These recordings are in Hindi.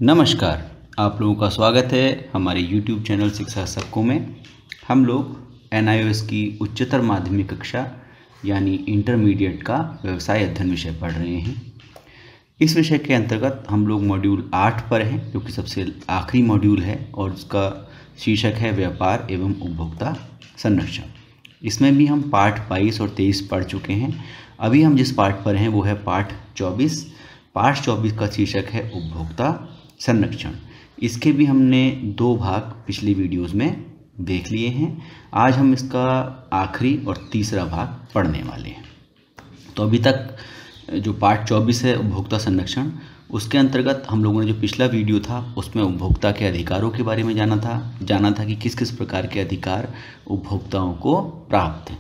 नमस्कार। आप लोगों का स्वागत है हमारे YouTube चैनल शिक्षा सबको में। हम लोग NIOS की उच्चतर माध्यमिक कक्षा यानी इंटरमीडिएट का व्यवसाय अध्ययन विषय पढ़ रहे हैं। इस विषय के अंतर्गत हम लोग मॉड्यूल 8 पर हैं, जो कि सबसे आखिरी मॉड्यूल है और उसका शीर्षक है व्यापार एवं उपभोक्ता संरक्षण। इसमें भी हम पाठ 22 और 23 पढ़ चुके हैं। अभी हम जिस पाठ पर हैं वो है पाठ 24। पाठ 24 का शीर्षक है उपभोक्ता संरक्षण। इसके भी हमने 2 भाग पिछली वीडियोस में देख लिए हैं। आज हम इसका आखिरी और तीसरा भाग पढ़ने वाले हैं। तो अभी तक जो पाठ 24 है उपभोक्ता संरक्षण, उसके अंतर्गत हम लोगों ने जो पिछला वीडियो था उसमें उपभोक्ता के अधिकारों के बारे में जाना था कि किस किस प्रकार के अधिकार उपभोक्ताओं को प्राप्त हैं।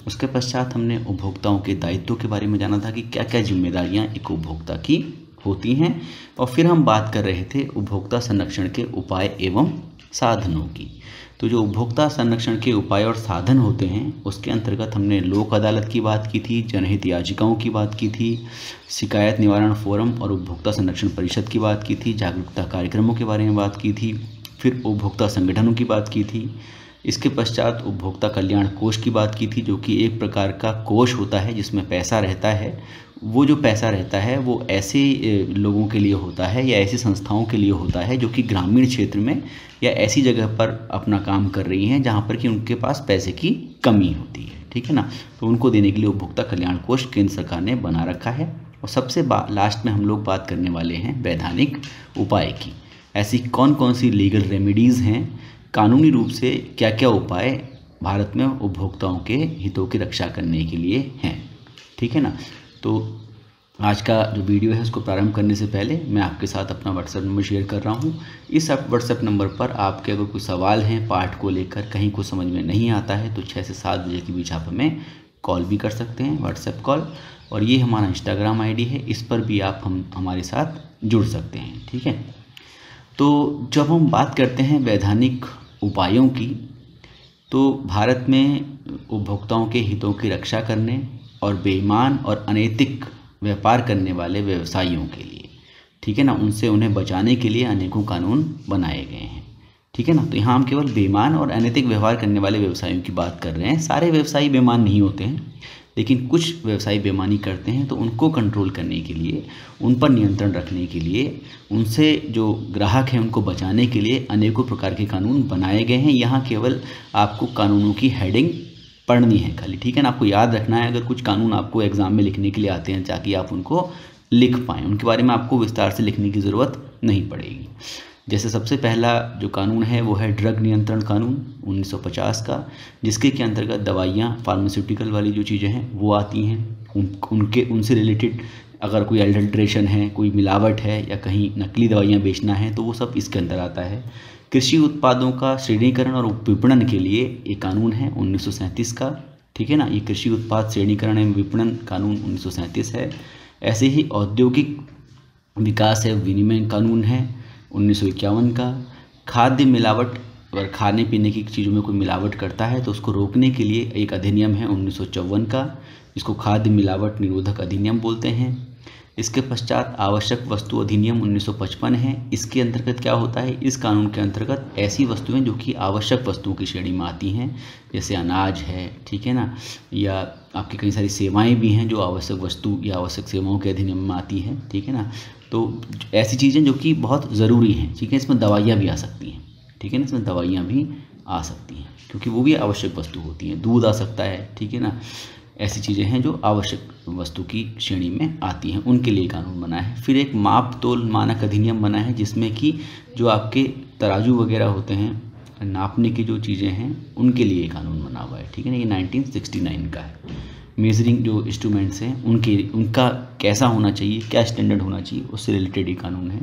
उसके पश्चात हमने उपभोक्ताओं के दायित्वों के बारे में जाना था कि क्या क्या जिम्मेदारियां एक उपभोक्ता की होती हैं, और फिर हम बात कर रहे थे उपभोक्ता संरक्षण के उपाय एवं साधनों की। तो जो उपभोक्ता संरक्षण के उपाय और साधन होते हैं उसके अंतर्गत हमने लोक अदालत की बात की थी, जनहित याचिकाओं की बात की थी, शिकायत निवारण फोरम और उपभोक्ता संरक्षण परिषद की बात की थी, जागरूकता कार्यक्रमों के बारे में बात की थी, फिर उपभोक्ता संगठनों की बात की थी। इसके पश्चात उपभोक्ता कल्याण कोष की बात की थी, जो कि एक प्रकार का कोष होता है जिसमें पैसा रहता है। वो जो पैसा रहता है वो ऐसे लोगों के लिए होता है या ऐसी संस्थाओं के लिए होता है जो कि ग्रामीण क्षेत्र में या ऐसी जगह पर अपना काम कर रही हैं जहाँ पर कि उनके पास पैसे की कमी होती है, ठीक है ना। तो उनको देने के लिए उपभोक्ता कल्याण कोष केंद्र सरकार ने बना रखा है। और सबसे लास्ट में हम लोग बात करने वाले हैं वैधानिक उपाय की। ऐसी कौन कौन सी लीगल रेमेडीज़ हैं, कानूनी रूप से क्या क्या उपाय भारत में उपभोक्ताओं के हितों की रक्षा करने के लिए हैं, ठीक है ना। तो आज का जो वीडियो है उसको प्रारंभ करने से पहले मैं आपके साथ अपना व्हाट्सएप नंबर शेयर कर रहा हूँ। इस व्हाट्सएप नंबर पर आपके अगर कोई सवाल हैं पाठ को लेकर, कहीं को समझ में नहीं आता है, तो 6 से 7 बजे के बीच आप हमें कॉल भी कर सकते हैं, व्हाट्सएप कॉल। और ये हमारा इंस्टाग्राम ID है, इस पर भी आप हमारे साथ जुड़ सकते हैं, ठीक है। तो जब हम बात करते हैं वैधानिक उपायों की, तो भारत में उपभोक्ताओं के हितों की रक्षा करने और बेईमान और अनैतिक व्यापार करने वाले व्यवसायियों के लिए, ठीक है ना, उनसे उन्हें बचाने के लिए अनेकों कानून बनाए गए हैं, ठीक है ना। तो यहाँ हम केवल बेईमान और अनैतिक व्यवहार करने वाले व्यवसायियों की बात कर रहे हैं। सारे व्यवसायी बेईमान नहीं होते हैं, लेकिन कुछ व्यवसायी बेईमानी करते हैं, तो उनको कंट्रोल करने के लिए, उन पर नियंत्रण रखने के लिए, उनसे जो ग्राहक हैं उनको बचाने के लिए अनेकों प्रकार के कानून बनाए गए हैं। यहाँ केवल आपको कानूनों की हेडिंग पढ़नी है खाली, ठीक है ना। आपको याद रखना है। अगर कुछ कानून आपको एग्जाम में लिखने के लिए आते हैं ताकि आप उनको लिख पाएँ, उनके बारे में आपको विस्तार से लिखने की ज़रूरत नहीं पड़ेगी। जैसे सबसे पहला जो कानून है वो है ड्रग नियंत्रण कानून 1950 का, जिसके के अंतर्गत दवाइयाँ, फार्मास्यूटिकल वाली जो चीज़ें हैं वो आती हैं। उनसे रिलेटेड अगर कोई एडल्ट्रेशन है, कोई मिलावट है या कहीं नकली दवाइयाँ बेचना है तो वो सब इसके अंदर आता है। कृषि उत्पादों का श्रेणीकरण और विपणन के लिए एक कानून है 1937 का, ठीक है ना। ये कृषि उत्पाद श्रेणीकरण एवं विपणन कानून 1937 है। ऐसे ही औद्योगिक विकास एवं विनिमय कानून है 1951 का। खाद्य मिलावट, अगर खाने पीने की चीज़ों में कोई मिलावट करता है तो उसको रोकने के लिए एक अधिनियम है 1954 का, इसको खाद्य मिलावट निरोधक अधिनियम बोलते हैं। इसके पश्चात आवश्यक वस्तु अधिनियम 1955 है। इसके अंतर्गत क्या होता है, इस कानून के अंतर्गत ऐसी वस्तुएं जो कि आवश्यक वस्तुओं की श्रेणी में आती हैं, जैसे अनाज है, ठीक है ना, या आपकी कई सारी सेवाएं भी हैं जो आवश्यक वस्तु या आवश्यक सेवाओं के अधिनियम में आती हैं, ठीक है ना। तो ऐसी चीज़ें जो कि बहुत ज़रूरी हैं, ठीक है। इसमें दवाइयाँ भी आ सकती हैं, ठीक है ना, इसमें दवाइयाँ भी आ सकती हैं क्योंकि वो भी आवश्यक वस्तु होती हैं। दूध आ सकता है, ठीक है ना। ऐसी चीज़ें हैं जो आवश्यक वस्तु की श्रेणी में आती हैं, उनके लिए कानून बना है। फिर एक माप तोल मानक अधिनियम बना है, जिसमें कि जो आपके तराजू वगैरह होते हैं, नापने की जो चीज़ें हैं उनके लिए कानून बना हुआ है, ठीक है ना। ये 1969 का है। मेजरिंग जो इंस्ट्रूमेंट्स हैं उनका कैसा होना चाहिए, क्या स्टैंडर्ड होना चाहिए, उससे रिलेटेड ये कानून है।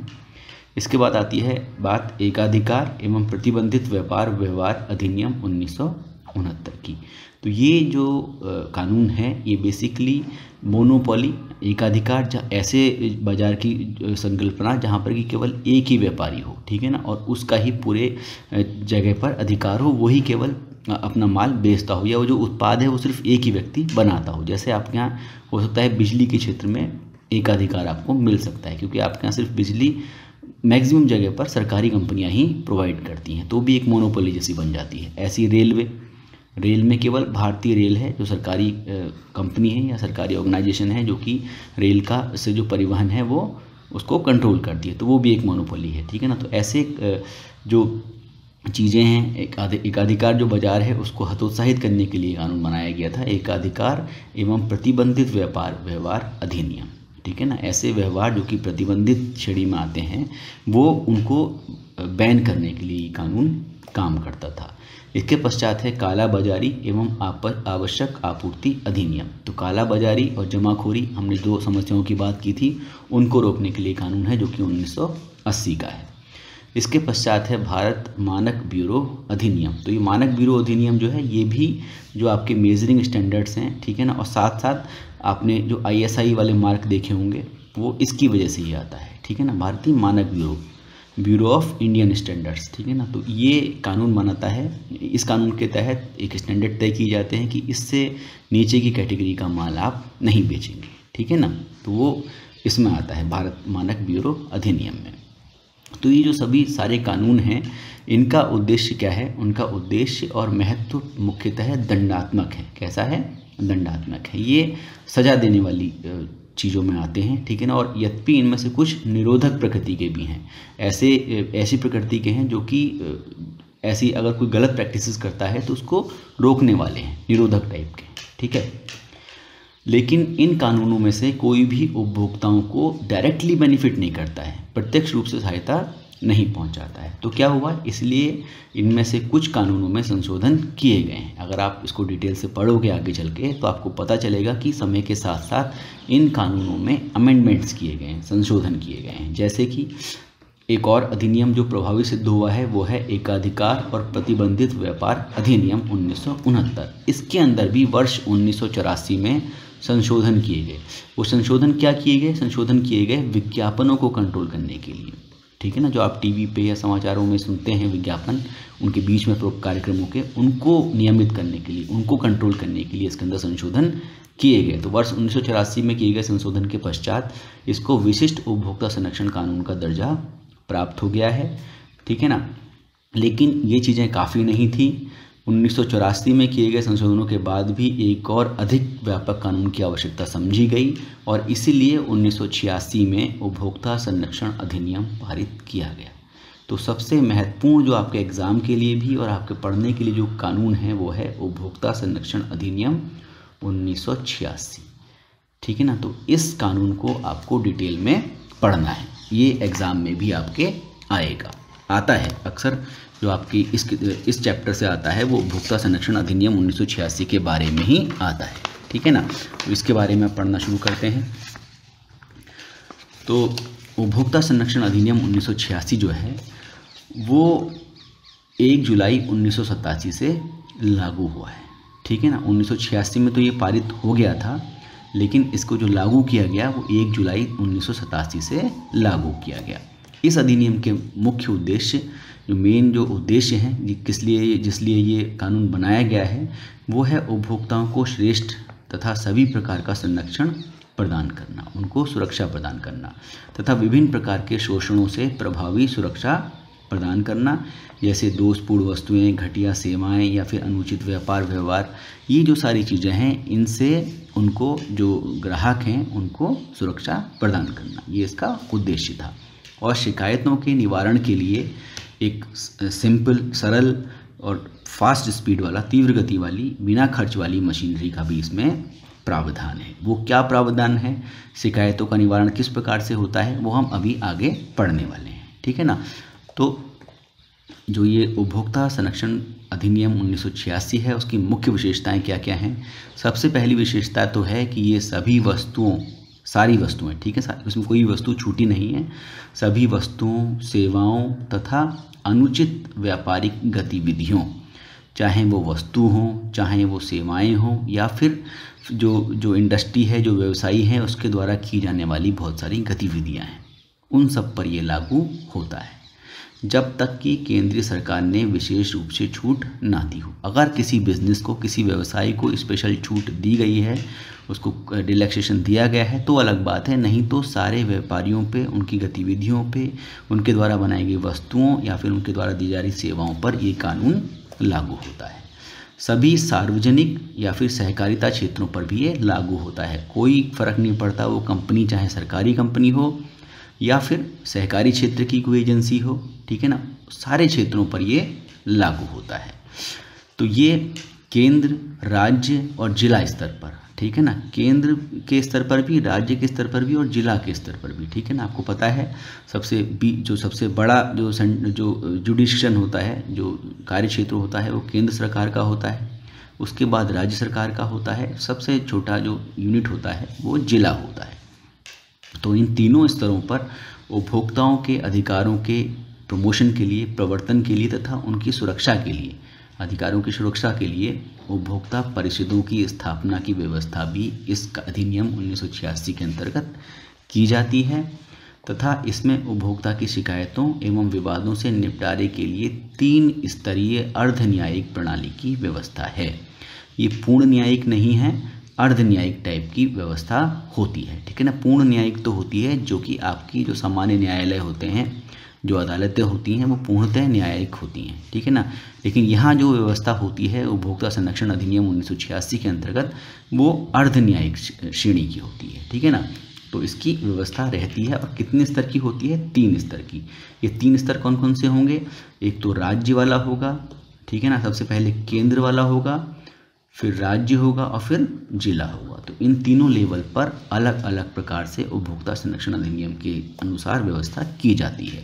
इसके बाद आती है बात एकाधिकार एवं प्रतिबंधित व्यापार व्यवहार अधिनियम 1969 की। तो ये जो कानून है ये बेसिकली मोनोपोली, एकाधिकार, ऐसे बाज़ार की संकल्पना जहाँ पर कि केवल एक ही व्यापारी हो, ठीक है ना, और उसका ही पूरे जगह पर अधिकार हो, वही केवल अपना माल बेचता हो, या वो जो उत्पाद है वो सिर्फ एक ही व्यक्ति बनाता हो। जैसे आपके यहाँ हो सकता है बिजली के क्षेत्र में एकाधिकार आपको मिल सकता है, क्योंकि आपके यहाँ सिर्फ बिजली मैक्सिमम जगह पर सरकारी कंपनियां ही प्रोवाइड करती हैं, तो भी एक मोनोपोली जैसी बन जाती है। ऐसी रेल में केवल भारतीय रेल है जो सरकारी कंपनी है या सरकारी ऑर्गेनाइजेशन है जो कि रेल का से जो परिवहन है वो उसको कंट्रोल करती है, तो वो भी एक मोनोपोली है, ठीक है ना। तो ऐसे जो चीज़ें हैं, एकाधिकार जो बाजार है उसको हतोत्साहित करने के लिए कानून बनाया गया था, एकाधिकार एवं प्रतिबंधित व्यवहार अधिनियम, ठीक है ना। ऐसे व्यवहार जो कि प्रतिबंधित श्रेणी में आते हैं वो उनको बैन करने के लिए कानून काम करता था। इसके पश्चात है काला बाजारी एवं आवश्यक आपूर्ति अधिनियम। तो काला बाजारी और जमाखोरी, हमने दो समस्याओं की बात की थी, उनको रोकने के लिए कानून है जो कि 1980 का है। इसके पश्चात है भारत मानक ब्यूरो अधिनियम। तो ये मानक ब्यूरो अधिनियम जो है ये भी जो आपके मेजरिंग स्टैंडर्ड्स हैं, ठीक है ना, और साथ साथ आपने जो ISI वाले मार्क देखे होंगे वो इसकी वजह से ही आता है, ठीक है ना। भारतीय मानक ब्यूरो ऑफ इंडियन स्टैंडर्ड्स, ठीक है ना। तो ये कानून बनाता है, इस कानून के तहत एक स्टैंडर्ड तय किए जाते हैं कि इससे नीचे की कैटेगरी का माल आप नहीं बेचेंगे, ठीक है ना। तो वो इसमें आता है भारत मानक ब्यूरो अधिनियम में। तो ये जो सभी सारे कानून हैं इनका उद्देश्य क्या है? उनका उद्देश्य और महत्व मुख्यतः दंडात्मक है। कैसा है? दंडात्मक है। ये सजा देने वाली चीज़ों में आते हैं, ठीक है ना। और यद्यपि इनमें से कुछ निरोधक प्रकृति के भी हैं, ऐसी प्रकृति के हैं जो कि ऐसी अगर कोई गलत प्रैक्टिसेस करता है तो उसको रोकने वाले हैं, निरोधक टाइप के, ठीक है। लेकिन इन कानूनों में से कोई भी उपभोक्ताओं को डायरेक्टली बेनिफिट नहीं करता है, प्रत्यक्ष रूप से सहायता नहीं पहुंचाता है। तो क्या हुआ? इसलिए इनमें से कुछ कानूनों में संशोधन किए गए हैं। अगर आप इसको डिटेल से पढ़ोगे आगे चल के तो आपको पता चलेगा कि समय के साथ साथ इन कानूनों में अमेंडमेंट्स किए गए हैं, संशोधन किए गए हैं। जैसे कि एक और अधिनियम जो प्रभावी सिद्ध हुआ है वो है एकाधिकार और प्रतिबंधित व्यापार अधिनियम 1969। इसके अंदर भी वर्ष 1984 में संशोधन किए गए। वो संशोधन क्या किए गए? संशोधन किए गए विज्ञापनों को कंट्रोल करने के लिए, ठीक है ना। जो आप टीवी पे या समाचारों में सुनते हैं विज्ञापन, उनके बीच में कार्यक्रमों के, उनको नियमित करने के लिए, उनको कंट्रोल करने के लिए इसके अंदर संशोधन किए गए। तो वर्ष 1984 में किए गए संशोधन के पश्चात इसको विशिष्ट उपभोक्ता संरक्षण कानून का दर्जा प्राप्त हो गया है, ठीक है ना। लेकिन ये चीज़ें काफ़ी नहीं थी। 1984 में किए गए संशोधनों के बाद भी एक और अधिक व्यापक कानून की आवश्यकता समझी गई और इसीलिए 1986 में उपभोक्ता संरक्षण अधिनियम पारित किया गया। तो सबसे महत्वपूर्ण जो आपके एग्ज़ाम के लिए भी और आपके पढ़ने के लिए जो कानून है वो है उपभोक्ता संरक्षण अधिनियम 1986, ठीक है ना। तो इस कानून को आपको डिटेल में पढ़ना है, ये एग्ज़ाम में भी आपके आएगा, आता है अक्सर। जो आपकी इस चैप्टर से आता है वो उपभोक्ता संरक्षण अधिनियम 1986 के बारे में ही आता है, ठीक है ना। तो इसके बारे में पढ़ना शुरू करते हैं। तो उपभोक्ता संरक्षण अधिनियम 1986 जो है वो 1 जुलाई 1987 से लागू हुआ है, ठीक है ना। 1986 में तो ये पारित हो गया था, लेकिन इसको जो लागू किया गया वो 1 जुलाई 1987 से लागू किया गया। इस अधिनियम के मुख्य उद्देश्य, जो मेन जो उद्देश्य हैं जिसलिए ये कानून बनाया गया है वो है उपभोक्ताओं को श्रेष्ठ तथा सभी प्रकार का संरक्षण प्रदान करना, उनको सुरक्षा प्रदान करना तथा विभिन्न प्रकार के शोषणों से प्रभावी सुरक्षा प्रदान करना, जैसे दोषपूर्ण वस्तुएं, घटिया सेवाएं या फिर अनुचित व्यापार व्यवहार। ये जो सारी चीज़ें हैं इनसे उनको जो ग्राहक हैं उनको सुरक्षा प्रदान करना, ये इसका उद्देश्य था। और शिकायतों के निवारण के लिए एक सिंपल, सरल और फास्ट स्पीड वाला, तीव्र गति वाली, बिना खर्च वाली मशीनरी का भी इसमें प्रावधान है। वो क्या प्रावधान है, शिकायतों का निवारण किस प्रकार से होता है, वो हम अभी आगे पढ़ने वाले हैं, ठीक है ना। तो जो ये उपभोक्ता संरक्षण अधिनियम 1986 है उसकी मुख्य विशेषताएं क्या क्या हैं? सबसे पहली विशेषता तो है कि ये सभी वस्तुओं, सारी वस्तुएं, ठीक है, इसमें कोई वस्तु छूटी नहीं है। सभी वस्तुओं, सेवाओं तथा अनुचित व्यापारिक गतिविधियों, चाहे वो वस्तु हों, चाहे वो सेवाएं हों, या फिर जो इंडस्ट्री है, जो व्यवसायी है, उसके द्वारा की जाने वाली बहुत सारी गतिविधियां हैं, उन सब पर ये लागू होता है। जब तक कि केंद्रीय सरकार ने विशेष रूप से छूट ना दी हो। अगर किसी बिजनेस को, किसी व्यवसाय को स्पेशल छूट दी गई है, उसको रिलैक्सेशन दिया गया है तो अलग बात है, नहीं तो सारे व्यापारियों पे, उनकी गतिविधियों पे, उनके द्वारा बनाई गई वस्तुओं या फिर उनके द्वारा दी जा रही सेवाओं पर ये कानून लागू होता है। सभी सार्वजनिक या फिर सहकारिता क्षेत्रों पर भी ये लागू होता है। कोई फर्क नहीं पड़ता वो कंपनी चाहे सरकारी कंपनी हो या फिर सहकारी क्षेत्र की कोई एजेंसी हो, ठीक है ना, सारे क्षेत्रों पर ये लागू होता है। तो ये केंद्र, राज्य और जिला स्तर पर, ठीक है ना, केंद्र के स्तर पर भी, राज्य के स्तर पर भी और जिला के स्तर पर भी, ठीक है ना। आपको पता है जो सबसे बड़ा जो जुडिशन होता है, जो कार्य क्षेत्र होता है वो केंद्र सरकार का होता है, उसके बाद राज्य सरकार का होता है, सबसे छोटा जो यूनिट होता है वो जिला होता है। तो इन तीनों स्तरों पर उपभोक्ताओं के अधिकारों के प्रमोशन के लिए, प्रवर्तन के लिए तथा उनकी सुरक्षा के लिए, अधिकारों की सुरक्षा के लिए उपभोक्ता परिषदों की स्थापना की व्यवस्था भी इस अधिनियम 1986 के अंतर्गत की जाती है तथा इसमें उपभोक्ता की शिकायतों एवं विवादों से निपटारे के लिए 3 स्तरीय अर्ध न्यायिक प्रणाली की व्यवस्था है। ये पूर्ण न्यायिक नहीं है, अर्ध न्यायिक टाइप की व्यवस्था होती है, ठीक है ना। पूर्ण न्यायिक तो होती है जो कि आपकी जो सामान्य न्यायालय होते हैं, जो अदालतें होती हैं वो पूर्णतः न्यायिक होती हैं, ठीक है ना। लेकिन यहाँ जो व्यवस्था होती है उपभोक्ता संरक्षण अधिनियम 1986 के अंतर्गत वो अर्ध न्यायिक श्रेणी की होती है, ठीक है ना। तो इसकी व्यवस्था रहती है और कितने स्तर की होती है? 3 स्तर की। ये 3 स्तर कौन कौन से होंगे? एक तो राज्य वाला होगा, ठीक है ना, सबसे पहले केंद्र वाला होगा, फिर राज्य होगा और फिर जिला होगा। तो इन तीनों लेवल पर अलग अलग प्रकार से उपभोक्ता संरक्षण अधिनियम के अनुसार व्यवस्था की जाती है।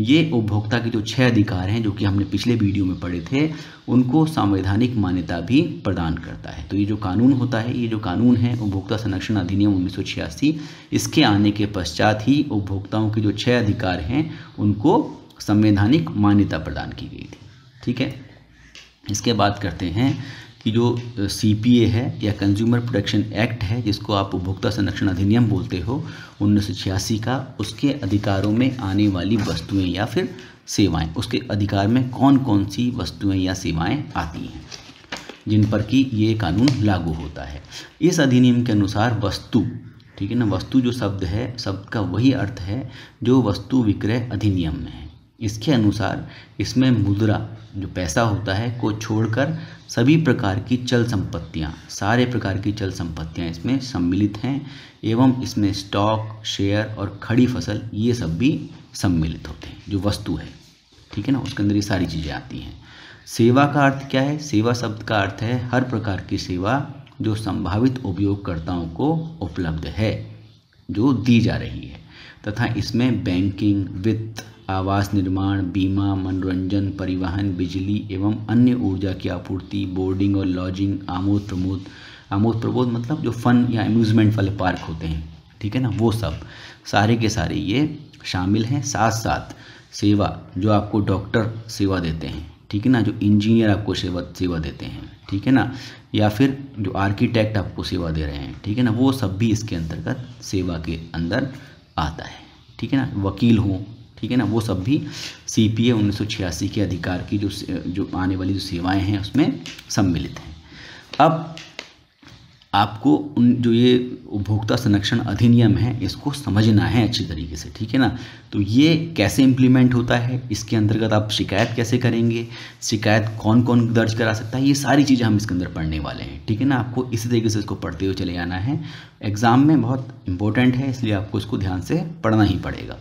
ये उपभोक्ता के जो 6 अधिकार हैं जो कि हमने पिछले वीडियो में पढ़े थे, उनको संवैधानिक मान्यता भी प्रदान करता है। तो ये जो कानून होता है, ये जो कानून है उपभोक्ता संरक्षण अधिनियम 1986, इसके आने के पश्चात ही उपभोक्ताओं के जो 6 अधिकार हैं उनको संवैधानिक मान्यता प्रदान की गई थी, ठीक है। इसके बाद करते हैं कि जो CPA है या कंज्यूमर प्रोटेक्शन एक्ट है, जिसको आप उपभोक्ता संरक्षण अधिनियम बोलते हो 1986 का, उसके अधिकारों में आने वाली वस्तुएं या फिर सेवाएं, उसके अधिकार में कौन कौन सी वस्तुएं या सेवाएं आती हैं जिन पर कि ये कानून लागू होता है। इस अधिनियम के अनुसार वस्तु, ठीक है ना, वस्तु जो शब्द है, शब्द का वही अर्थ है जो वस्तु विक्रय अधिनियम में है। इसके अनुसार इसमें मुद्रा, जो पैसा होता है, को छोड़कर सभी प्रकार की चल संपत्तियाँ, सारे प्रकार की चल संपत्तियाँ इसमें सम्मिलित हैं एवं इसमें स्टॉक, शेयर और खड़ी फसल, ये सब भी सम्मिलित होते हैं जो वस्तु है, ठीक है ना, उसके अंदर ये सारी चीज़ें आती हैं। सेवा का अर्थ क्या है? सेवा शब्द का अर्थ है हर प्रकार की सेवा जो संभावित उपयोगकर्ताओं को उपलब्ध है, जो दी जा रही है, तथा इसमें बैंकिंग, वित्त, आवास निर्माण, बीमा, मनोरंजन, परिवहन, बिजली एवं अन्य ऊर्जा की आपूर्ति, बोर्डिंग और लॉजिंग, आमोद प्रमोद मतलब जो फन या अम्यूज़मेंट वाले पार्क होते हैं, ठीक है ना, वो सब सारे के सारे ये शामिल हैं। साथ साथ सेवा, जो आपको डॉक्टर सेवा देते हैं, ठीक है ना, जो इंजीनियर आपको सेवा देते हैं, ठीक है ना, या फिर जो आर्किटेक्ट आपको सेवा दे रहे हैं, ठीक है ना, वो सब भी इसके अंतर्गत सेवा के अंदर आता है, ठीक है ना। वकील हों, ठीक है ना, वो सब भी CPA 1986 के अधिकार की जो आने वाली जो सेवाएं हैं उसमें सम्मिलित हैं। अब आपको जो ये उपभोक्ता संरक्षण अधिनियम है इसको समझना है अच्छी तरीके से, ठीक है ना। तो ये कैसे इम्प्लीमेंट होता है, इसके अंतर्गत आप शिकायत कैसे करेंगे, शिकायत कौन कौन दर्ज करा सकता है, ये सारी चीज़ें हम इसके अंदर पढ़ने वाले हैं, ठीक है ना। आपको इसी तरीके से इसको पढ़ते हुए चले जाना है, एग्ज़ाम में बहुत इंपॉर्टेंट है, इसलिए आपको इसको ध्यान से पढ़ना ही पड़ेगा।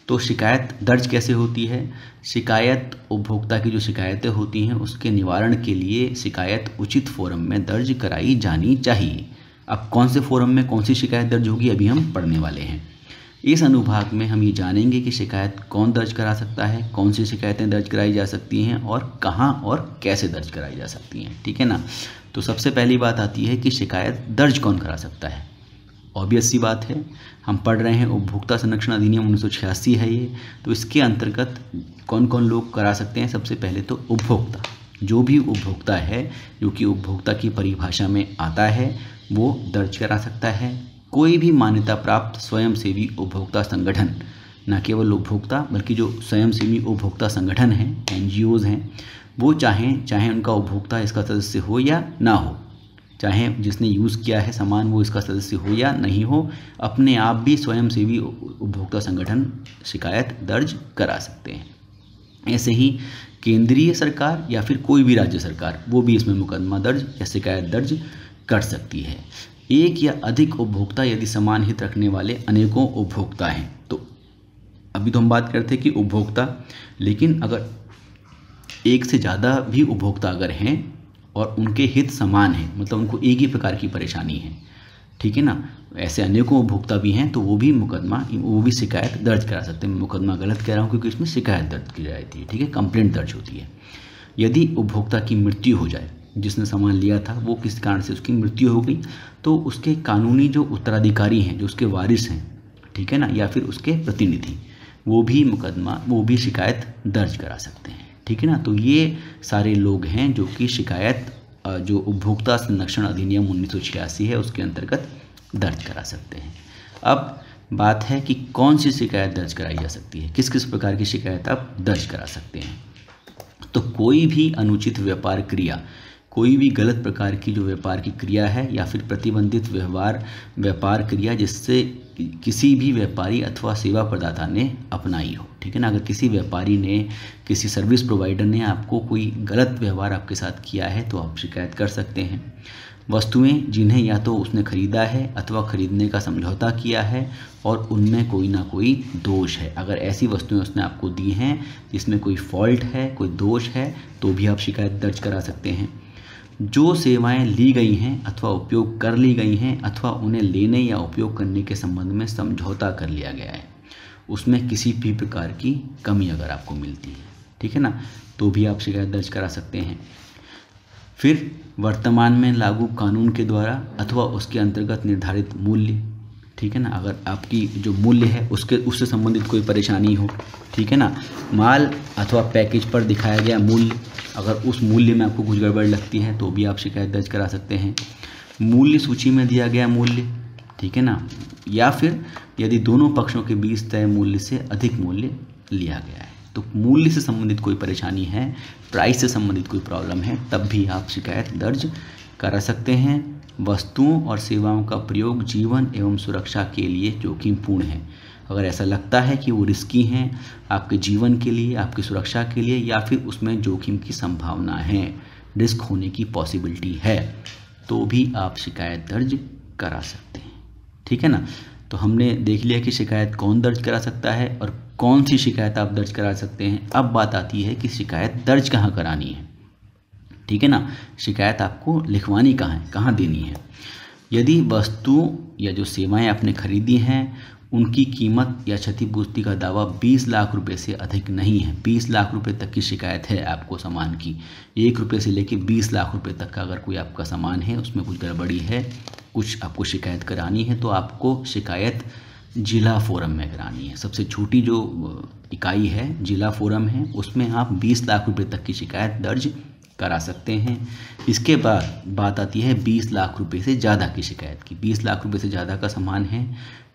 तो शिकायत दर्ज कैसे होती है? शिकायत, उपभोक्ता की जो शिकायतें होती हैं उसके निवारण के लिए शिकायत उचित फोरम में दर्ज कराई जानी चाहिए। अब कौन से फोरम में कौन सी शिकायत दर्ज होगी अभी हम पढ़ने वाले हैं। इस अनुभाग में हम ये जानेंगे कि शिकायत कौन दर्ज करा सकता है, कौन सी शिकायतें दर्ज कराई जा सकती हैं और कहाँ और कैसे दर्ज कराई जा सकती हैं, ठीक है ना। तो सबसे पहली बात आती है कि शिकायत दर्ज कौन करा सकता है। ऑब्वियस सी बात है, हम पढ़ रहे हैं उपभोक्ता संरक्षण अधिनियम 1986 है ये, तो इसके अंतर्गत कौन कौन लोग करा सकते हैं। सबसे पहले तो उपभोक्ता, जो भी उपभोक्ता है, जो कि उपभोक्ता की परिभाषा में आता है, वो दर्ज करा सकता है। कोई भी मान्यता प्राप्त स्वयंसेवी उपभोक्ता संगठन ना केवल उपभोक्ता बल्कि जो स्वयंसेवी उपभोक्ता संगठन हैं, NGOs हैं, वो चाहे उनका उपभोक्ता इसका सदस्य हो या ना हो, चाहे जिसने यूज़ किया है सामान वो इसका सदस्य हो या नहीं हो, अपने आप भी स्वयंसेवी उपभोक्ता संगठन शिकायत दर्ज करा सकते हैं। ऐसे ही केंद्रीय सरकार या फिर कोई भी राज्य सरकार वो भी इसमें मुकदमा दर्ज या शिकायत दर्ज कर सकती है। एक या अधिक उपभोक्ता यदि समान हित रखने वाले अनेकों उपभोक्ता हैं, तो अभी तो हम बात करते हैं कि उपभोक्ता, लेकिन अगर एक से ज़्यादा भी उपभोक्ता अगर हैं और उनके हित समान हैं, मतलब उनको एक ही प्रकार की परेशानी है, ठीक है ना, ऐसे अनेकों उपभोक्ता भी हैं, तो वो भी शिकायत दर्ज करा सकते हैं। मुकदमा गलत कह रहा हूँ क्योंकि इसमें शिकायत दर्ज की जाती है, ठीक है, कंप्लेंट दर्ज होती है। यदि उपभोक्ता की मृत्यु हो जाए, जिसने सामान लिया था वो किस कारण से उसकी मृत्यु हो गई, तो उसके कानूनी जो उत्तराधिकारी हैं, जो उसके वारिस हैं, ठीक है ना, या फिर उसके प्रतिनिधि, वो भी शिकायत दर्ज करा सकते हैं, ठीक है ना। तो ये सारे लोग हैं जो कि शिकायत जो उपभोक्ता संरक्षण अधिनियम 1986 है उसके अंतर्गत दर्ज करा सकते हैं। अब बात है कि कौन सी शिकायत दर्ज कराई जा सकती है, किस किस प्रकार की शिकायत आप दर्ज करा सकते हैं। तो कोई भी अनुचित व्यापार क्रिया, कोई भी गलत प्रकार की जो व्यापार की क्रिया है या फिर प्रतिबंधित व्यापार क्रिया जिससे किसी भी व्यापारी अथवा सेवा प्रदाता ने अपनाई हो, ठीक है ना। अगर किसी व्यापारी ने, किसी सर्विस प्रोवाइडर ने आपको कोई गलत व्यवहार आपके साथ किया है तो आप शिकायत कर सकते हैं। वस्तुएं जिन्हें या तो उसने खरीदा है अथवा खरीदने का समझौता किया है और उनमें कोई ना कोई दोष है, अगर ऐसी वस्तुएं उसने आपको दी हैं जिसमें कोई फॉल्ट है, कोई दोष है, तो भी आप शिकायत दर्ज करा सकते हैं। जो सेवाएं ली गई हैं अथवा उपयोग कर ली गई हैं अथवा उन्हें लेने या उपयोग करने के संबंध में समझौता कर लिया गया है, उसमें किसी भी प्रकार की कमी अगर आपको मिलती है, ठीक है ना, तो भी आप शिकायत दर्ज करा सकते हैं। फिर वर्तमान में लागू कानून के द्वारा अथवा उसके अंतर्गत निर्धारित मूल्य, ठीक है ना, अगर आपकी जो मूल्य है उससे संबंधित कोई परेशानी हो, ठीक है ना, माल अथवा पैकेज पर दिखाया गया मूल्य, अगर उस मूल्य में आपको कुछ गड़बड़ लगती है तो भी आप शिकायत दर्ज करा सकते हैं। मूल्य सूची में दिया गया मूल्य, ठीक है ना, या फिर यदि दोनों पक्षों के बीच तय मूल्य से अधिक मूल्य लिया गया है, तो मूल्य से संबंधित कोई परेशानी है, प्राइस से संबंधित कोई प्रॉब्लम है, तब भी आप शिकायत दर्ज करा सकते हैं। वस्तुओं और सेवाओं का प्रयोग जीवन एवं सुरक्षा के लिए जोखिमपूर्ण है, अगर ऐसा लगता है कि वो रिस्की हैं आपके जीवन के लिए, आपकी सुरक्षा के लिए, या फिर उसमें जोखिम की संभावना है, रिस्क होने की पॉसिबिलिटी है, तो भी आप शिकायत दर्ज करा सकते हैं, ठीक है ना। तो हमने देख लिया कि शिकायत कौन दर्ज करा सकता है और कौन सी शिकायत आप दर्ज करा सकते हैं। अब बात आती है कि शिकायत दर्ज कहाँ करानी है, ठीक है ना, शिकायत आपको लिखवानी कहाँ है, कहाँ देनी है। यदि वस्तु या जो सेवाएं आपने खरीदी हैं उनकी कीमत या क्षतिपूर्ति का दावा 20 लाख रुपए से अधिक नहीं है, 20 लाख रुपए तक की शिकायत है आपको सामान की, 1 रुपये से लेकर 20 लाख रुपए तक का अगर कोई आपका सामान है उसमें कुछ गड़बड़ी है, कुछ आपको शिकायत करानी है, तो आपको शिकायत जिला फोरम में करानी है। सबसे छोटी जो इकाई है जिला फोरम है, उसमें आप 20 लाख रुपए तक की शिकायत दर्ज करा सकते हैं। इसके बाद बात आती है 20 लाख रुपए से ज़्यादा की शिकायत की। 20 लाख रुपए से ज़्यादा का सामान है,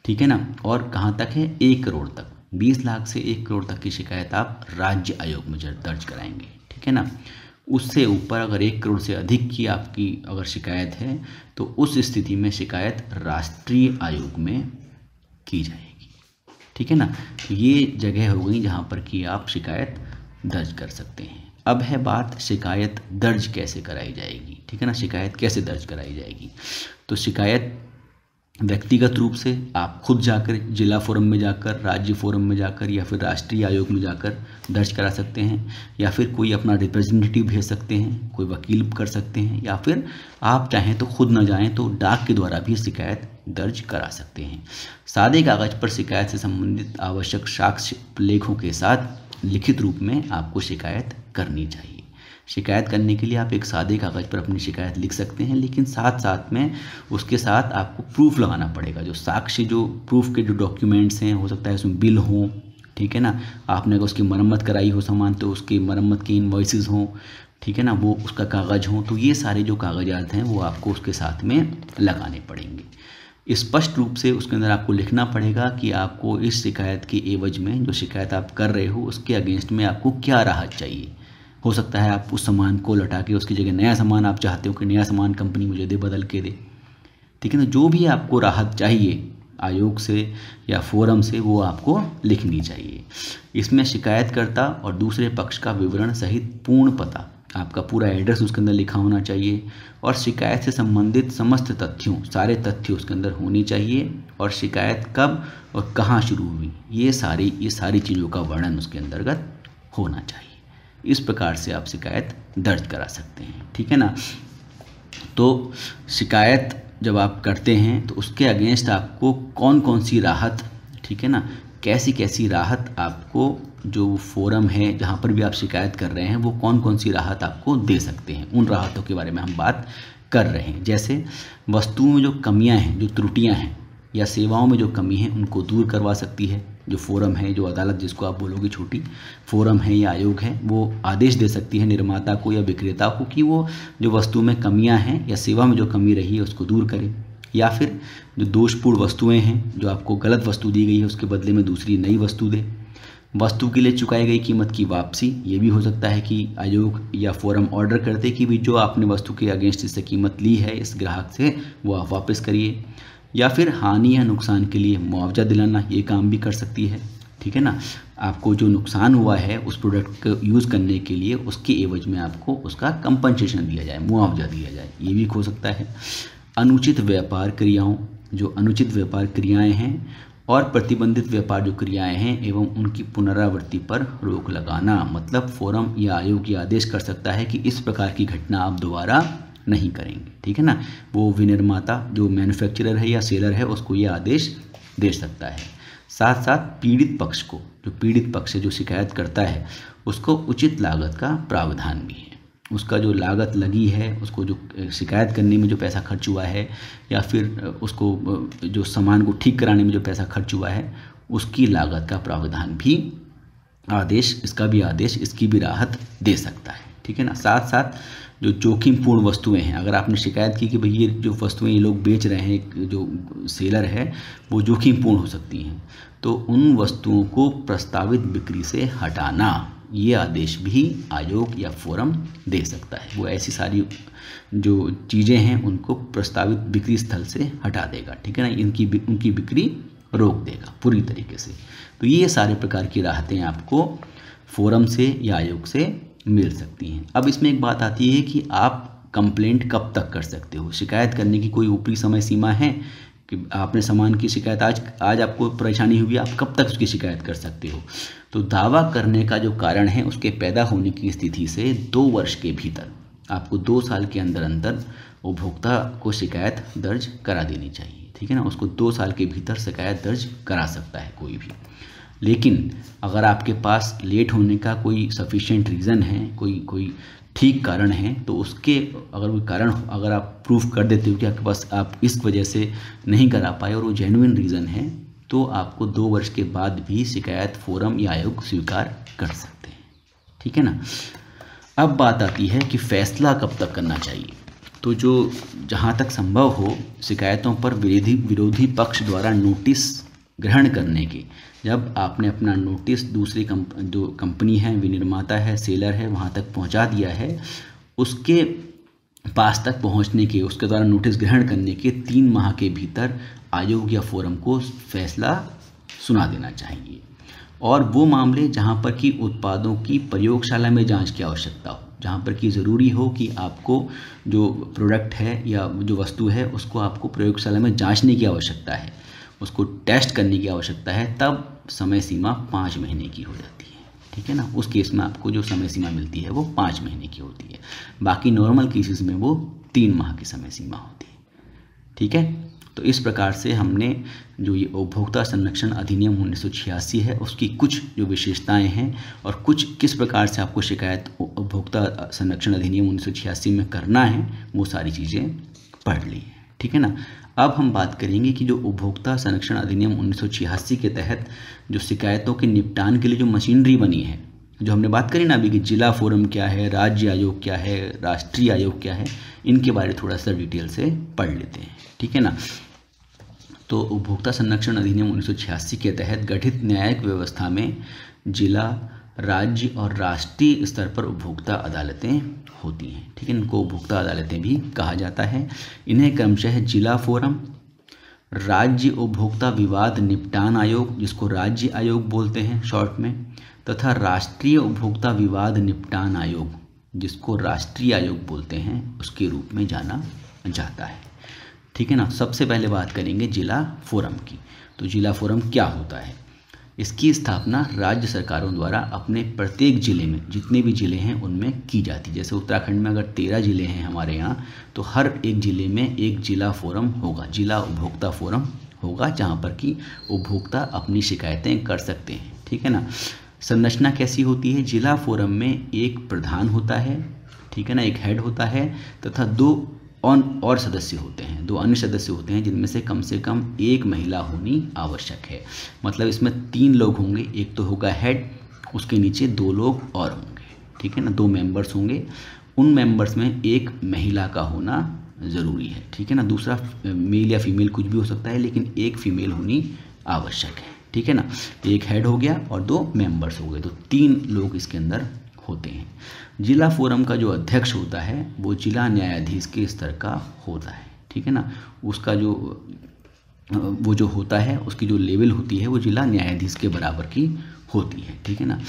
ठीक है ना, और कहाँ तक है, 1 करोड़ तक। 20 लाख से 1 करोड़ तक की शिकायत आप राज्य आयोग में दर्ज कराएंगे, ठीक है ना। उससे ऊपर अगर 1 करोड़ से अधिक की आपकी अगर शिकायत है तो उस स्थिति में शिकायत राष्ट्रीय आयोग में की जाएगी, ठीक है ना। तो ये जगह हो गई जहाँ पर कि आप शिकायत दर्ज कर सकते हैं। अब है बात शिकायत दर्ज कैसे कराई जाएगी, ठीक है ना, शिकायत कैसे दर्ज कराई जाएगी। तो शिकायत व्यक्तिगत रूप से आप खुद जाकर जिला फोरम में जाकर, राज्य फोरम में जाकर या फिर राष्ट्रीय आयोग में जाकर दर्ज करा सकते हैं, या फिर कोई अपना रिप्रेजेंटेटिव भेज सकते हैं, कोई वकील कर सकते हैं, या फिर आप चाहें तो खुद न जाएं तो डाक के द्वारा भी शिकायत दर्ज करा सकते हैं। सादे कागज पर शिकायत से संबंधित आवश्यक साक्ष्य लेखों के साथ लिखित रूप में आपको शिकायत करनी चाहिए। शिकायत करने के लिए आप एक सादे कागज़ पर अपनी शिकायत लिख सकते हैं, लेकिन साथ साथ में उसके साथ आपको प्रूफ लगाना पड़ेगा। जो साक्ष्य, जो प्रूफ के जो डॉक्यूमेंट्स हैं, हो सकता है उसमें बिल हो, ठीक है ना, आपने अगर उसकी मरम्मत कराई हो सामान तो उसकी मरम्मत की इनवॉइसेस हों, ठीक है ना, वो उसका कागज़ हो, तो ये सारे जो कागजात हैं वो आपको उसके साथ में लगाने पड़ेंगे। स्पष्ट रूप से उसके अंदर आपको लिखना पड़ेगा कि आपको इस शिकायत के एवज में, जो शिकायत आप कर रहे हो उसके अगेंस्ट में आपको क्या राहत चाहिए। हो सकता है आप उस सामान को लौटा के उसकी जगह नया सामान आप चाहते हो कि नया सामान कंपनी मुझे दे, बदल के दे, ठीक है ना। जो भी आपको राहत चाहिए आयोग से या फोरम से वो आपको लिखनी चाहिए। इसमें शिकायतकर्ता और दूसरे पक्ष का विवरण सहित पूर्ण पता, आपका पूरा एड्रेस उसके अंदर लिखा होना चाहिए और शिकायत से संबंधित समस्त तथ्यों, सारे तथ्य उसके अंदर होनी चाहिए और शिकायत कब और कहाँ शुरू हुई ये सारी चीज़ों का वर्णन उसके अंतर्गत होना चाहिए। इस प्रकार से आप शिकायत दर्ज करा सकते हैं, ठीक है ना। तो शिकायत जब आप करते हैं तो उसके अगेंस्ट आपको कौन कौन सी राहत, ठीक है ना, कैसी कैसी राहत आपको जो फोरम है जहाँ पर भी आप शिकायत कर रहे हैं वो कौन कौन सी राहत आपको दे सकते हैं, उन राहतों के बारे में हम बात कर रहे हैं। जैसे वस्तुओं में जो कमियां हैं, जो त्रुटियां हैं या सेवाओं में जो कमी है उनको दूर करवा सकती है जो फोरम है, जो अदालत जिसको आप बोलोगे छोटी, फोरम है या आयोग है, वो आदेश दे सकती है निर्माता को या विक्रेता को कि वो जो वस्तु में कमियां हैं या सेवा में जो कमी रही है उसको दूर करे। या फिर जो दोषपूर्ण वस्तुएं हैं, जो आपको गलत वस्तु दी गई है उसके बदले में दूसरी नई वस्तु दे। वस्तु के लिए चुकाई गई कीमत की वापसी, ये भी हो सकता है कि आयोग या फोरम ऑर्डर करते कि भी जो आपने वस्तु के अगेंस्ट इससे कीमत ली है इस ग्राहक से वो आप वापस करिए। या फिर हानि या नुकसान के लिए मुआवजा दिलाना, ये काम भी कर सकती है, ठीक है ना। आपको जो नुकसान हुआ है उस प्रोडक्ट को यूज़ करने के लिए उसके एवज में आपको उसका कंपनसेशन दिया जाए, मुआवजा दिया जाए, ये भी हो सकता है। अनुचित व्यापार क्रियाओं, जो अनुचित व्यापार क्रियाएं हैं और प्रतिबंधित व्यापार जो क्रियाएं हैं एवं उनकी पुनरावृत्ति पर रोक लगाना, मतलब फोरम या आयोग ये आदेश कर सकता है कि इस प्रकार की घटना आप दोबारा नहीं करेंगे, ठीक है ना। वो विनिर्माता जो मैन्युफैक्चरर है या सेलर है उसको ये आदेश दे सकता है। साथ साथ पीड़ित पक्ष को, जो पीड़ित पक्ष है जो शिकायत करता है उसको उचित लागत का प्रावधान भी है। उसका जो लागत लगी है, उसको जो शिकायत करने में जो पैसा खर्च हुआ है या फिर उसको जो सामान को ठीक कराने में जो पैसा खर्च हुआ है उसकी लागत का प्रावधान भी आदेश, इसका भी आदेश, इसकी भी राहत दे सकता है, ठीक है ना। साथ साथ जो जोखिमपूर्ण वस्तुएं हैं, अगर आपने शिकायत की कि भाई ये जो वस्तुएं ये लोग बेच रहे हैं, जो सेलर है वो जोखिमपूर्ण हो सकती हैं, तो उन वस्तुओं को प्रस्तावित बिक्री से हटाना, ये आदेश भी आयोग या फोरम दे सकता है। वो ऐसी सारी जो चीज़ें हैं उनको प्रस्तावित बिक्री स्थल से हटा देगा, ठीक है ना, उनकी बिक्री रोक देगा पूरी तरीके से। तो ये सारे प्रकार की राहतें आपको फोरम से या आयोग से मिल सकती हैं। अब इसमें एक बात आती है कि आप कंप्लेंट कब तक कर सकते हो। शिकायत करने की कोई ऊपरी समय सीमा है कि आपने सामान की शिकायत आज आपको परेशानी हुई, आप कब तक उसकी शिकायत कर सकते हो। तो दावा करने का जो कारण है उसके पैदा होने की स्थिति से 2 वर्ष के भीतर, आपको 2 साल के अंदर अंदर उपभोक्ता को शिकायत दर्ज करा देनी चाहिए, ठीक है ना। उसको 2 साल के भीतर शिकायत दर्ज करा सकता है कोई भी। लेकिन अगर आपके पास लेट होने का कोई सफिशिएंट रीज़न है, कोई ठीक कारण है, तो उसके अगर कोई कारण अगर आप प्रूफ कर देते हो कि आपके पास आप इस वजह से नहीं करा पाए और वो जेन्युइन रीज़न है, तो आपको 2 वर्ष के बाद भी शिकायत फोरम या आयोग स्वीकार कर सकते हैं, ठीक है ना। अब बात आती है कि फैसला कब तक करना चाहिए। तो जो जहाँ तक संभव हो शिकायतों पर विरोधी पक्ष द्वारा नोटिस ग्रहण करने के, जब आपने अपना नोटिस दूसरी जो कंपनी है, विनिर्माता है, सेलर है, वहाँ तक पहुँचा दिया है, उसके पास तक पहुँचने के, उसके द्वारा नोटिस ग्रहण करने के 3 माह के भीतर आयोग या फोरम को फैसला सुना देना चाहिए। और वो मामले जहाँ पर कि उत्पादों की प्रयोगशाला में जांच की आवश्यकता हो, जहाँ पर कि ज़रूरी हो कि आपको जो प्रोडक्ट है या जो वस्तु है उसको आपको प्रयोगशाला में जांचने की आवश्यकता है, उसको टेस्ट करने की आवश्यकता है, तब समय सीमा 5 महीने की हो जाती है, ठीक है ना। उस केस में आपको जो समय सीमा मिलती है वो 5 महीने की होती है। बाकी नॉर्मल केसेस में वो 3 माह की समय सीमा होती है, ठीक है। तो इस प्रकार से हमने जो ये उपभोक्ता संरक्षण अधिनियम 1986 है उसकी कुछ जो विशेषताएं हैं और कुछ किस प्रकार से आपको शिकायत उपभोक्ता संरक्षण अधिनियम 1986 में करना है वो सारी चीज़ें पढ़ ली हैं, ठीक है ना। अब हम बात करेंगे कि जो उपभोक्ता संरक्षण अधिनियम 1986 के तहत जो शिकायतों के निपटान के लिए जो मशीनरी बनी है, जो हमने बात करी ना अभी कि जिला फोरम क्या है, राज्य आयोग क्या है, राष्ट्रीय आयोग क्या है, इनके बारे में थोड़ा सा डिटेल से पढ़ लेते हैं, ठीक है ना। तो उपभोक्ता संरक्षण अधिनियम 1986 के तहत गठित न्यायिक व्यवस्था में जिला, राज्य और राष्ट्रीय स्तर पर उपभोक्ता अदालतें होती हैं। ठीक है, इनको उपभोक्ता अदालतें भी कहा जाता है। इन्हें क्रमशः जिला फोरम, राज्य उपभोक्ता विवाद निपटान आयोग, जिसको राज्य आयोग बोलते हैं शॉर्ट में, तथा राष्ट्रीय उपभोक्ता विवाद निपटान आयोग, जिसको राष्ट्रीय आयोग बोलते हैं, उसके रूप में जाना जाता है। ठीक है ना। सबसे पहले बात करेंगे जिला फोरम की। तो जिला फोरम क्या होता है? इसकी स्थापना राज्य सरकारों द्वारा अपने प्रत्येक जिले में, जितने भी जिले हैं उनमें की जाती है। जैसे उत्तराखंड में अगर 13 जिले हैं हमारे यहाँ, तो हर एक जिले में एक जिला फोरम होगा, जिला उपभोक्ता फोरम होगा, जहाँ पर कि उपभोक्ता अपनी शिकायतें कर सकते हैं। ठीक है ना। संरचना कैसी होती है? जिला फोरम में एक प्रधान होता है, ठीक है ना, एक हेड होता है, तथा 2 और सदस्य होते हैं, 2 अन्य सदस्य होते हैं, जिनमें से कम एक महिला होनी आवश्यक है। मतलब इसमें 3 लोग होंगे, एक तो होगा हेड, उसके नीचे 2 लोग और होंगे। ठीक है ना, 2 मेंबर्स होंगे, उन मेंबर्स में एक महिला का होना ज़रूरी है। ठीक है ना। दूसरा मेल या फीमेल कुछ भी हो सकता है, लेकिन एक फीमेल होनी आवश्यक है। ठीक है ना। एक हेड हो गया और 2 मेंबर्स हो गए, तो 3 लोग इसके अंदर होते हैं। जिला फोरम का जो अध्यक्ष होता है वो जिला न्यायाधीश के स्तर का होता है। ठीक है ना। उसका वो जो होता है, उसकी जो लेवल होती है वो जिला न्यायाधीश के बराबर की होती है। ठीक है ना।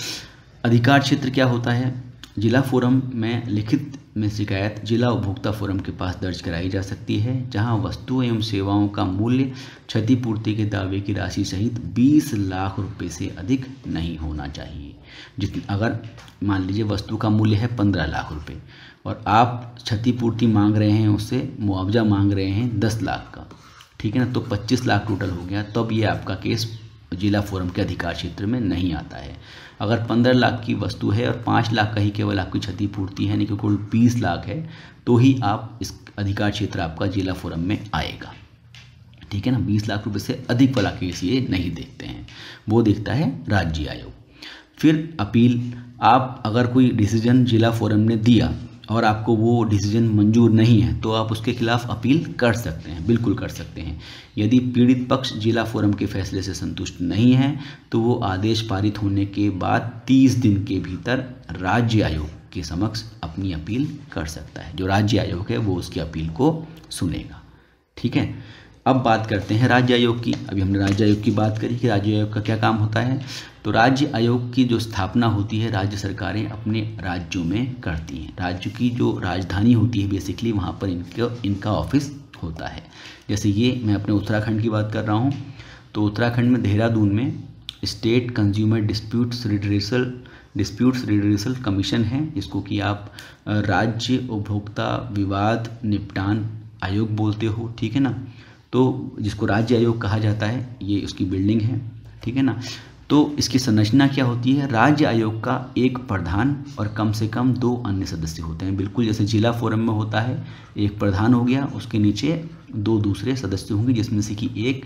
अधिकार क्षेत्र क्या होता है? जिला फोरम में लिखित में शिकायत जिला उपभोक्ता फोरम के पास दर्ज कराई जा सकती है, जहां वस्तु एवं सेवाओं का मूल्य क्षतिपूर्ति के दावे की राशि सहित 20 लाख रुपए से अधिक नहीं होना चाहिए। अगर मान लीजिए वस्तु का मूल्य है 15 लाख रुपए और आप क्षतिपूर्ति मांग रहे हैं, उससे मुआवजा मांग रहे हैं 10 लाख का, ठीक है ना, तो 25 लाख टोटल हो गया, तब ये आपका केस जिला फोरम के अधिकार क्षेत्र में नहीं आता है। अगर 15 लाख की वस्तु है और 5 लाख का ही केवल आपकी क्षतिपूर्ति है, यानी कि कुल 20 लाख है, तो ही आप इस अधिकार क्षेत्र आपका जिला फोरम में आएगा। ठीक है ना। 20 लाख रुपए से अधिक वाला केस ये नहीं देखते हैं, वो देखता है राज्य आयोग। फिर अपील, आप अगर कोई डिसीजन जिला फोरम ने दिया और आपको वो डिसीजन मंजूर नहीं है, तो आप उसके खिलाफ अपील कर सकते हैं, बिल्कुल कर सकते हैं। यदि पीड़ित पक्ष जिला फोरम के फैसले से संतुष्ट नहीं है, तो वो आदेश पारित होने के बाद 30 दिन के भीतर राज्य आयोग के समक्ष अपनी अपील कर सकता है। जो राज्य आयोग है वो उसकी अपील को सुनेगा। ठीक है। अब बात करते हैं राज्य आयोग की। अभी हमने राज्य आयोग की बात करी कि राज्य आयोग का क्या काम होता है। तो राज्य आयोग की जो स्थापना होती है, राज्य सरकारें अपने राज्यों में करती हैं। राज्य की जो राजधानी होती है बेसिकली, वहाँ पर इनका ऑफिस होता है। जैसे ये मैं अपने उत्तराखंड की बात कर रहा हूँ, तो उत्तराखंड में देहरादून में state consumer disputes redressal commission है, जिसको कि आप राज्य उपभोक्ता विवाद निपटान आयोग बोलते हो। ठीक है ना। तो जिसको राज्य आयोग कहा जाता है, ये उसकी बिल्डिंग है। ठीक है ना। तो इसकी संरचना क्या होती है? राज्य आयोग का एक प्रधान और कम से कम 2 अन्य सदस्य होते हैं, बिल्कुल जैसे जिला फोरम में होता है। एक प्रधान हो गया, उसके नीचे 2 दूसरे सदस्य होंगे, जिसमें से कि एक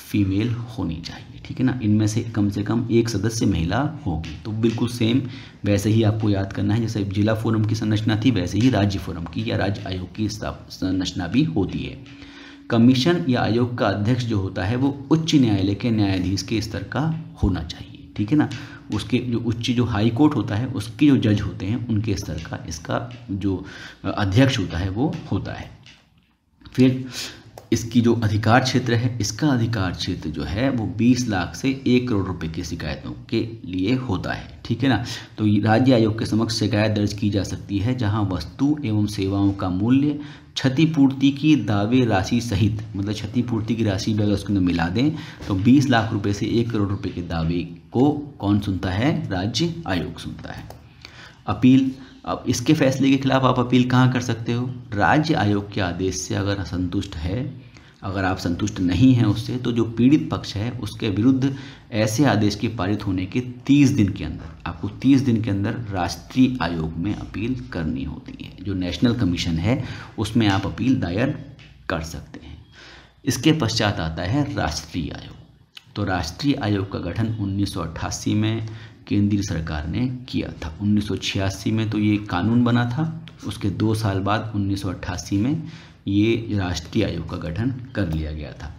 फीमेल होनी चाहिए। ठीक है ना। इनमें से कम एक सदस्य महिला होगी। तो बिल्कुल सेम वैसे ही आपको याद करना है, जैसे जिला फोरम की संरचना थी, वैसे ही राज्य फोरम की या राज्य आयोग की संरचना भी होती है। कमीशन या आयोग का अध्यक्ष जो होता है वो उच्च न्यायालय के न्यायाधीश के स्तर का होना चाहिए। ठीक है ना। उसके जो हाई कोर्ट होता है, उसके जो जज होते हैं उनके स्तर का इसका जो अध्यक्ष होता है वो होता है। फिर इसकी जो अधिकार क्षेत्र है, इसका अधिकार क्षेत्र जो है वो 20 लाख से 1 करोड़ रुपए की शिकायतों के लिए होता है। ठीक है ना। तो राज्य आयोग के समक्ष शिकायत दर्ज की जा सकती है जहां वस्तु एवं सेवाओं का मूल्य क्षतिपूर्ति की दावे राशि सहित, मतलब क्षतिपूर्ति की राशि अगर उसके अंदर मिला दें तो 20 लाख रुपए से 1 करोड़ रुपए के दावे को कौन सुनता है? राज्य आयोग सुनता है। अपील, अब इसके फैसले के खिलाफ आप अपील कहाँ कर सकते हो? राज्य आयोग के आदेश से अगर असंतुष्ट है, अगर आप संतुष्ट नहीं हैं उससे, तो जो पीड़ित पक्ष है उसके विरुद्ध ऐसे आदेश के पारित होने के 30 दिन के अंदर, आपको 30 दिन के अंदर राष्ट्रीय आयोग में अपील करनी होती है। जो नेशनल कमीशन है उसमें आप अपील दायर कर सकते हैं। इसके पश्चात आता है राष्ट्रीय आयोग। तो राष्ट्रीय आयोग का गठन 1988 में केंद्रीय सरकार ने किया था। 1986 में तो ये कानून बना था, उसके 2 साल बाद 1988 में ये राष्ट्रीय आयोग का गठन कर लिया गया था।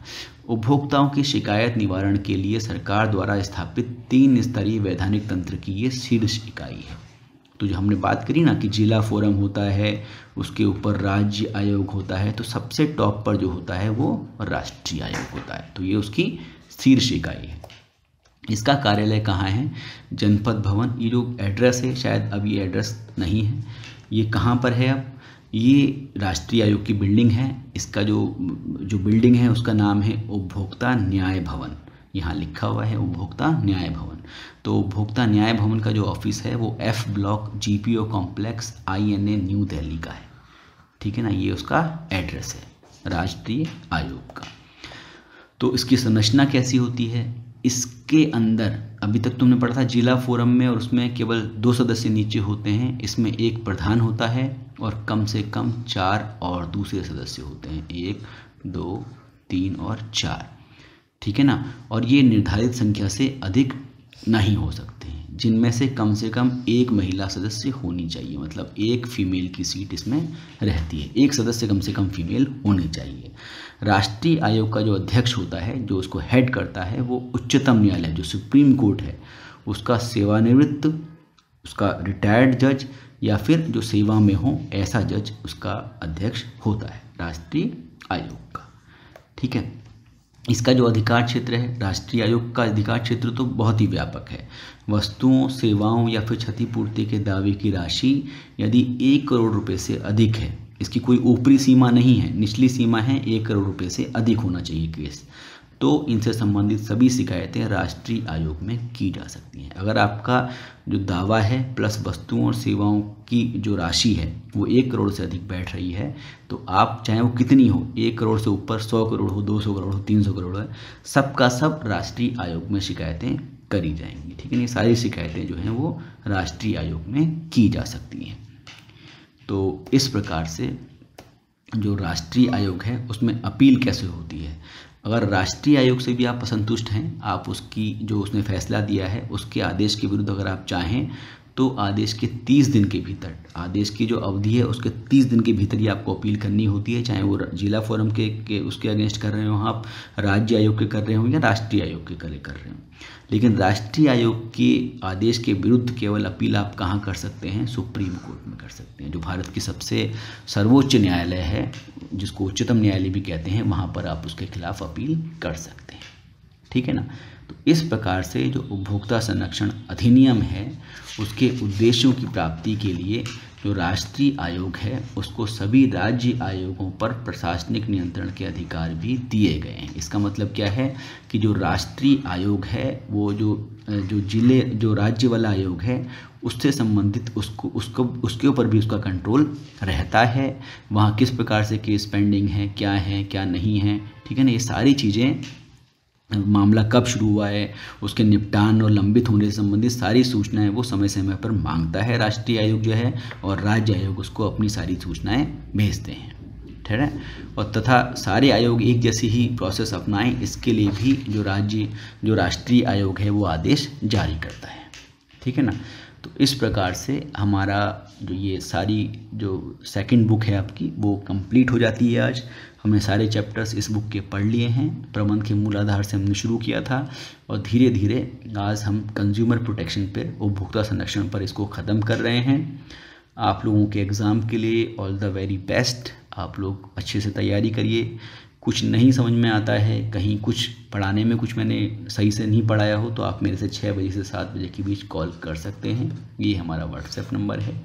उपभोक्ताओं की शिकायत निवारण के लिए सरकार द्वारा स्थापित 3 स्तरीय वैधानिक तंत्र की ये शीर्ष इकाई है। तो जो हमने बात करी ना कि जिला फोरम होता है, उसके ऊपर राज्य आयोग होता है, तो सबसे टॉप पर जो होता है वो राष्ट्रीय आयोग होता है। तो ये उसकी शीर्ष इकाई है। इसका कार्यालय कहाँ है? जनपद भवन। ये जो एड्रेस है, शायद अब ये एड्रेस नहीं है, ये कहाँ पर है अब? ये राष्ट्रीय आयोग की बिल्डिंग है। इसका जो बिल्डिंग है उसका नाम है उपभोक्ता न्याय भवन। यहाँ लिखा हुआ है उपभोक्ता न्याय भवन। तो उपभोक्ता न्याय भवन का जो ऑफिस है वो F block GPO complex INA new Delhi का है। ठीक है ना, ये उसका एड्रेस है राष्ट्रीय आयोग का। तो इसकी संरचना कैसी होती है? इसके अंदर अभी तक तुमने पढ़ा था जिला फोरम में, और उसमें केवल 2 सदस्य नीचे होते हैं। इसमें एक प्रधान होता है और कम से कम 4 और दूसरे सदस्य होते हैं, 1 2 3 और 4। ठीक है ना। और ये निर्धारित संख्या से अधिक नहीं हो सकते हैं, जिनमें से कम एक महिला सदस्य होनी चाहिए। मतलब एक फीमेल की सीट इसमें रहती है, एक सदस्य कम से कम फीमेल होनी चाहिए। राष्ट्रीय आयोग का जो अध्यक्ष होता है, जो उसको हेड करता है, वो उच्चतम न्यायालय जो सुप्रीम कोर्ट है उसका सेवानिवृत्त, उसका रिटायर्ड जज या फिर जो सेवा में हो ऐसा जज उसका अध्यक्ष होता है राष्ट्रीय आयोग का। ठीक है। इसका जो अधिकार क्षेत्र है, राष्ट्रीय आयोग का अधिकार क्षेत्र तो बहुत ही व्यापक है। वस्तुओं, सेवाओं या फिर क्षतिपूर्ति के दावे की राशि यदि 1 करोड़ रुपए से अधिक है, इसकी कोई ऊपरी सीमा नहीं है, निचली सीमा है 1 करोड़ रुपए से अधिक होना चाहिए केस, तो इनसे संबंधित सभी शिकायतें राष्ट्रीय आयोग में की जा सकती हैं। अगर आपका जो दावा है प्लस वस्तुओं और सेवाओं की जो राशि है वो 1 करोड़ से अधिक बैठ रही है, तो आप चाहे वो कितनी हो, 1 करोड़ से ऊपर 100 करोड़ हो, 200 करोड़ हो, 300 करोड़ हो, सबका सब राष्ट्रीय आयोग में शिकायतें करी जाएंगी। ठीक है। ये सारी शिकायतें जो हैं वो राष्ट्रीय आयोग में की जा सकती हैं। तो इस प्रकार से जो राष्ट्रीय आयोग है उसमें अपील कैसे होती है? अगर राष्ट्रीय आयोग से भी आप असंतुष्ट हैं, आप उसकी जो उसने फैसला दिया है उसके आदेश के विरुद्ध अगर आप चाहें तो आदेश के 30 दिन के भीतर, आदेश की जो अवधि है उसके 30 दिन के भीतर ही आपको अपील करनी होती है, चाहे वो जिला फोरम के उसके अगेंस्ट कर रहे हो आप, राज्य आयोग के कर रहे हो या राष्ट्रीय आयोग के कर रहे हो। लेकिन राष्ट्रीय आयोग के आदेश के विरुद्ध केवल अपील आप कहाँ कर सकते हैं? सुप्रीम कोर्ट में कर सकते हैं, जो भारत की सबसे सर्वोच्च न्यायालय है, जिसको उच्चतम न्यायालय भी कहते हैं, वहाँ पर आप उसके खिलाफ अपील कर सकते हैं। ठीक है ना। तो इस प्रकार से जो उपभोक्ता संरक्षण अधिनियम है उसके उद्देश्यों की प्राप्ति के लिए जो राष्ट्रीय आयोग है उसको सभी राज्य आयोगों पर प्रशासनिक नियंत्रण के अधिकार भी दिए गए हैं। इसका मतलब क्या है कि जो राष्ट्रीय आयोग है वो जो राज्य वाला आयोग है उससे संबंधित उसके ऊपर भी उसका कंट्रोल रहता है। वहाँ किस प्रकार से केस पेंडिंग है क्या नहीं है, ठीक है ना, ये सारी चीज़ें, मामला कब शुरू हुआ है, उसके निपटान और लंबित होने से संबंधित सारी सूचनाएं वो समय समय पर मांगता है राष्ट्रीय आयोग जो है, और राज्य आयोग उसको अपनी सारी सूचनाएं भेजते हैं। ठीक है। और तथा सारे आयोग एक जैसी ही प्रोसेस अपनाएं, इसके लिए भी जो राष्ट्रीय आयोग है वो आदेश जारी करता है। ठीक है ना। तो इस प्रकार से हमारा जो ये सारी जो सेकंड बुक है आपकी वो कंप्लीट हो जाती है। आज हमने सारे चैप्टर्स इस बुक के पढ़ लिए हैं। प्रबंध के मूल आधार से हमने शुरू किया था और धीरे धीरे आज हम कंज्यूमर प्रोटेक्शन पर, उपभोक्ता संरक्षण पर इसको ख़त्म कर रहे हैं। आप लोगों के एग्ज़ाम के लिए ऑल द वेरी बेस्ट। आप लोग अच्छे से तैयारी करिए। कुछ नहीं समझ में आता है, कहीं कुछ पढ़ाने में कुछ मैंने सही से नहीं पढ़ाया हो, तो आप मेरे से 6 बजे से 7 बजे के बीच कॉल कर सकते हैं। ये हमारा व्हाट्सएप नंबर है।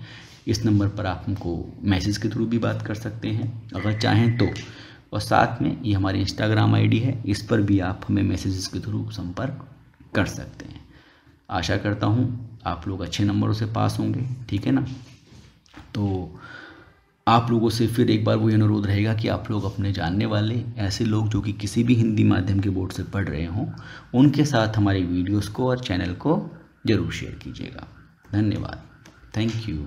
इस नंबर पर आप हमको मैसेज के थ्रू भी बात कर सकते हैं अगर चाहें तो। और साथ में ये हमारी इंस्टाग्राम आईडी है, इस पर भी आप हमें मैसेजेस के थ्रू संपर्क कर सकते हैं। आशा करता हूँ आप लोग अच्छे नंबरों से पास होंगे। ठीक है ना। तो आप लोगों से फिर एक बार वही अनुरोध रहेगा कि आप लोग अपने जानने वाले ऐसे लोग जो कि किसी भी हिंदी माध्यम के बोर्ड से पढ़ रहे हों, उनके साथ हमारे वीडियोस को और चैनल को ज़रूर शेयर कीजिएगा। धन्यवाद। Thank you.